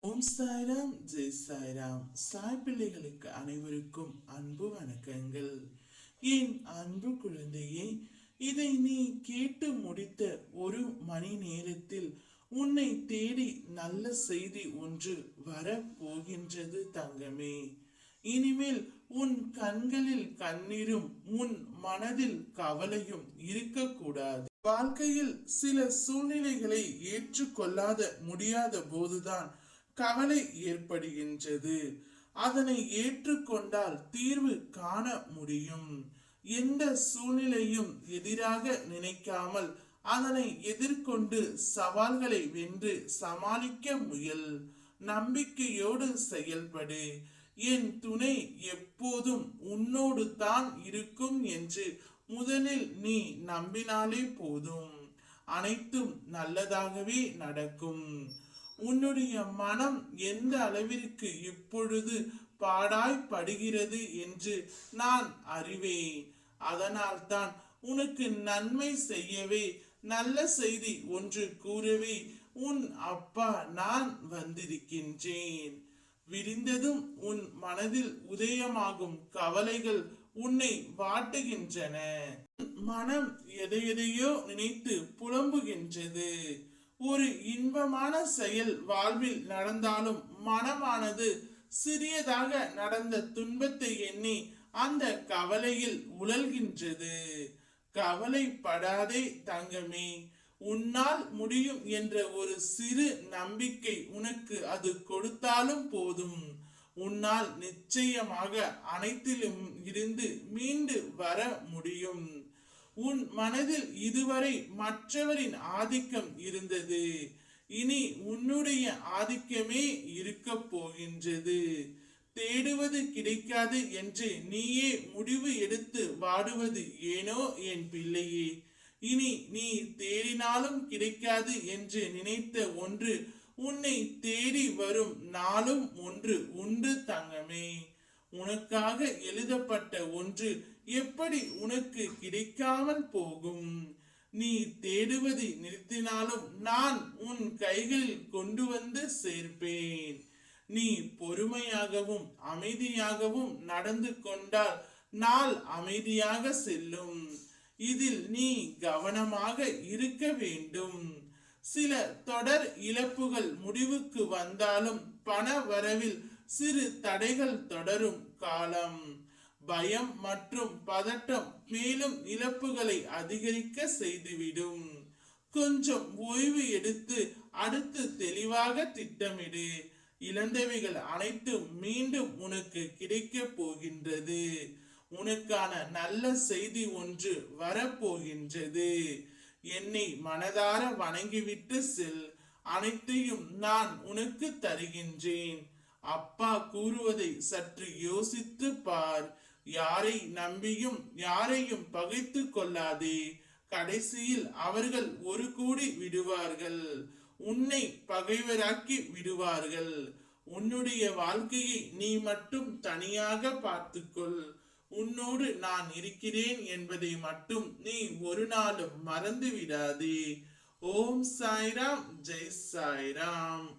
ஓம் சாய்ராம், ஜெய் சாய்ராம். சாய் பிள்ளைகளுக்கு அனைவருக்கும் அன்பு வணக்கங்கள். என் அன்பு குழந்தையே, இதை நீ கேட்டு முடித்த ஒரு மணி நேரத்தில் உன்னை தேடி நல்ல செய்தி ஒன்று வர போகின்றது தங்கமே. இனிமேல் உன் கண்களில் கண்ணீரும் உன் மனதில் கவலையும் இருக்கக்கூடாது. வாழ்க்கையில் சில சூழ்நிலைகளை ஏற்றுக்கொள்ளாத முடியாத போதுதான் கவலை ஏற்படுகின்றது. அதனை ஏற்றுக்கொண்டால் தீர்வு காண முடியும். எந்த சூழ்நிலையும் எதிராக நினைக்காமல் அதனை எதிர்கொண்டு சவால்களை வென்று சமாளிக்க முயல். நம்பிக்கையோடு செயல்படு. என் துணை எப்போதும் உன்னோடு தான் இருக்கும் என்று முதலில் நீ நம்பினாலே போதும். அனைத்தும் நல்லதாகவே நடக்கும். உன்னுடைய மனம் எந்த அளவிற்கு இப்பொழுது பாடாய்படுகிறது என்று நான் அறிவேன். அதனால்தான் உனக்கு நன்மை செய்யவே, நல்ல செய்தி ஒன்று கூறவே உன் அப்பா நான் வந்திருக்கின்றேன். விரிந்ததும் உன் மனதில் உதயமாகும் கவலைகள் உன்னை வாட்டுகின்றன. மனம் எதையெதையோ நினைத்து புலம்புகின்றது. ஒரு இன்பமான செயல் வாழ்வில் நடந்தாலும் மனமானது சிறியதாக நடந்த துன்பத்தை எண்ணி அந்த கவலையில் உழல்கின்றது. கவலைப்படாதே தங்கமே. உன்னால் முடியும் என்ற ஒரு சிறு நம்பிக்கை உனக்கு அது கொடுத்தாலும் போதும். உன்னால் நிச்சயமாக அனைத்திலும் இருந்து மீண்டு வர முடியும். உன் மனதில் இதுவரை மற்றவரின் ஆதிக்கம் இருந்தது. இனி உன்னுடைய ஆதிக்கமே இருக்க போகின்றது. தேடுவது கிடைக்காது என்று நீயே முடிவு எடுத்து வாடுவது ஏனோ என் பிள்ளையே. இனி நீ தேடினாலும் கிடைக்காது என்று நினைத்த ஒன்று உன்னை தேடி வரும் நாளும் ஒன்று உண்டு தங்கமே. உனக்காக எழுதப்பட்ட ஒன்று எப்படி உனக்கு கிடைக்காமல் போகும்? நீ தேடுவதை நிறுத்தினாலும் நான் உன் கைகளில் கொண்டு வந்து சேர்ப்பேன். நீ பொறுமையாகவும் அமைதியாகவும் நடந்து கொண்டால் நாள் அமைதியாக செல்லும். இதில் நீ கவனமாக இருக்க வேண்டும். சில தொடர் இழப்புகள் முடிவுக்கு வந்தாலும் பண வரவில் சிறு தடைகள் தொடரும் காலம். பயம் மற்றும் பதட்டம் மேலும் இழப்புகளை அதிகரிக்க செய்துவிடும். கொஞ்சம் ஓய்வு எடுத்து அடுத்து தெளிவாக திட்டமிடு. இழந்தவைகள் அனைத்தும் மீண்டும் உனக்கு கிடைக்க போகின்றது. உனக்கான நல்ல செய்தி ஒன்று வரப்போகின்றது. என்னை மனதார வணங்கிவிட்டு செல். அனைத்தையும் நான் உனக்கு தருகின்றேன். அப்பா கூறுவதை சற்று யோசித்து பார். யாரை நம்பியும் யாரையும் பகைத்து கொள்ளாதே. கடைசியில் அவர்கள் ஒரு கூடி விடுவார்கள். உன்னை பகைவராக்கி விடுவார்கள். உன்னுடைய வாழ்க்கையை நீ மட்டும் தனியாக பார்த்துக்கொள். உன்னோடு நான் இருக்கிறேன் என்பதை மட்டும் நீ ஒரு நாளும் மறந்து விடாதே. ஓம் சாய்ராம், ஜெய் சாய்ராம்.